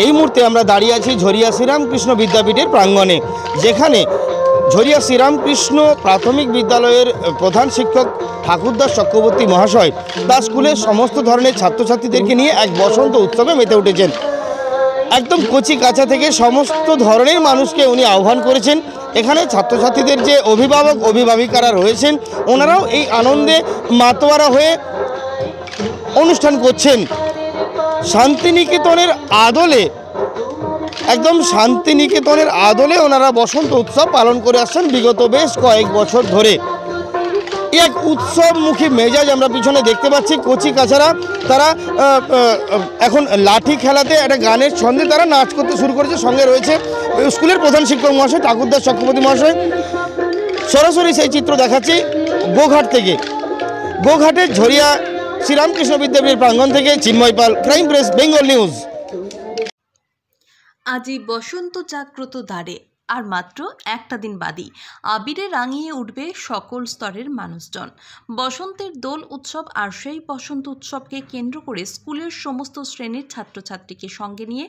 এই মুহূর্তে আমরা দাঁড়িয়ে আছি ঝরিয়া শ্রীরামকৃষ্ণ বিদ্যাপীঠের প্রাঙ্গণে, যেখানে ঝরিয়া শ্রীরামকৃষ্ণ প্রাথমিক বিদ্যালয়ের প্রধান শিক্ষক ঠাকুরদাস চক্রবর্তী মহাশয় তার স্কুলের সমস্ত ধরনের ছাত্রছাত্রীদেরকে নিয়ে এক বসন্ত উৎসবে মেতে উঠেছেন। একদম কচি কাঁচা থেকে সমস্ত ধরনের মানুষকে উনি আহ্বান করেছেন। এখানে ছাত্রছাত্রীদের যে অভিভাবক অভিভাবিকারা রয়েছেন ওনারাও এই আনন্দে মাতোয়ারা হয়ে অনুষ্ঠান করছেন। শান্তিনিকেতনের আদলে, একদম শান্তিনিকেতনের আদলে ওনারা বসন্ত উৎসব পালন করে আসছেন বিগত বেশ কয়েক বছর ধরে। এক উৎসবমুখী মেজাজ আমরা পিছনে দেখতে পাচ্ছি। কচি কাছারা তারা এখন লাঠি খেলাতে একটা গানের ছন্দে তারা নাচ করতে শুরু করেছে। সঙ্গে রয়েছে স্কুলের প্রধান শিক্ষক মহাশয় ঠাকুরদাস চক্রবর্তী মহাশয়। সরাসরি সেই চিত্র দেখাচ্ছি গোঘাট থেকে। গোঘাটের ঝরিয়া শ্রীরামকৃষ্ণ বিদ্যাপীঠের প্রাঙ্গণ থেকে চিন্ময় পাল, ক্রাইম প্রেস, বেঙ্গল নিউজ। আজই বসন্ত জাগ্রত দ্বারে, আর মাত্র একটা দিন বাদই আবিরে রাঙিয়ে উঠবে সকল স্তরের মানুষজন। বসন্তের দোল উৎসব, আর সেই বসন্ত উৎসবকে কেন্দ্র করে স্কুলের সমস্ত শ্রেণীর ছাত্রছাত্রীকে সঙ্গে নিয়ে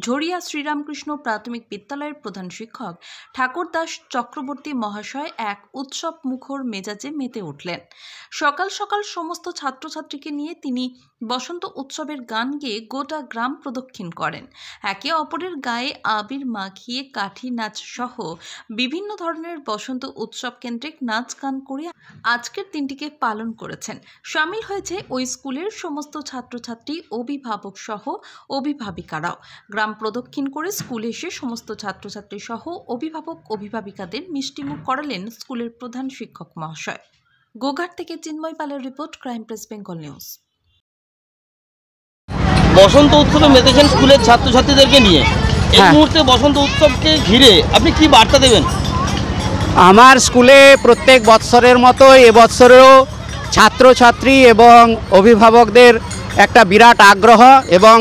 ঝরিয়া শ্রীরামকৃষ্ণ প্রাথমিক বিদ্যালয়ের প্রধান শিক্ষক ঠাকুরদাস চক্রবর্তী মহাশয় এক উৎসব মুখর মেজাজে মেতে উঠলেন। সকাল সকাল সমস্ত ছাত্রছাত্রীকে নিয়ে তিনি বসন্ত উৎসবের গান গেয়ে গোটা গ্রাম প্রদক্ষিণ করেন। একে অপরের গায়ে আবির মাখিয়ে কাঠি নাচ সহ বিভিন্ন ধরনের বসন্ত উৎসব কেন্দ্রিক নাচ গান করে আজকের দিনটিকে পালন করেছেন। সামিল হয়েছে ওই স্কুলের সমস্ত ছাত্রছাত্রী, অভিভাবক সহ অভিভাবিকারাও। গ্রাম প্রদক্ষিণ করে স্কুলে এসে সমস্ত ছাত্রছাত্রী সহ অভিভাবক অভিভাবিকাদের মিষ্টিমুখ করালেন স্কুলের প্রধান শিক্ষক মহাশয়। গোঘাট থেকে চিন্ময় পালের report, crime press, Bengal news. বসন্ত উৎসবে মেতেছেন স্কুলের ছাত্রছাত্রীদেরকে নিয়ে। এই মুহূর্তে বসন্ত উৎসবকে ঘিরে আপনি কি বার্তা দেবেন? আমার স্কুলে প্রত্যেক বৎসরের মতো এবছরেও ছাত্রছাত্রী এবং অভিভাবকদের একটা বিরাট আগ্রহ এবং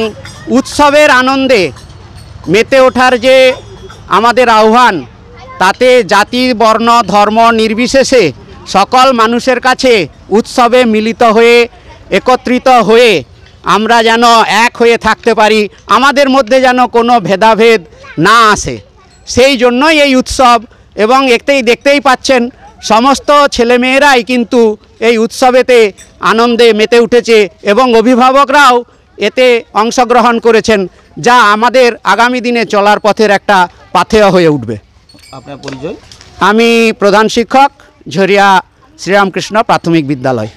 উৎসবের আনন্দে মেতে ওঠার যে আমাদের আহ্বান, তাতে জাতি বর্ণ ধর্ম নির্বিশেষে সকল মানুষের কাছে উৎসবে মিলিত হয়ে একত্রিত হয়ে আমরা যেন এক হয়ে থাকতে পারি, আমাদের মধ্যে যেন কোনো ভেদাভেদ না আসে, সেই জন্যই এই উৎসব। এবং দেখতেই পাচ্ছেন সমস্ত ছেলেমেয়েরাই কিন্তু এই উৎসবেতে আনন্দে মেতে উঠেছে এবং অভিভাবকরাও এতে অংশগ্রহণ করেছেন, যা আমাদের আগামী দিনে চলার পথের একটা পাথেয় হয়ে উঠবে। আপনার পরিচয়? আমি প্রধান শিক্ষক, ঝরিয়া শ্রীরামকৃষ্ণ প্রাথমিক বিদ্যালয়।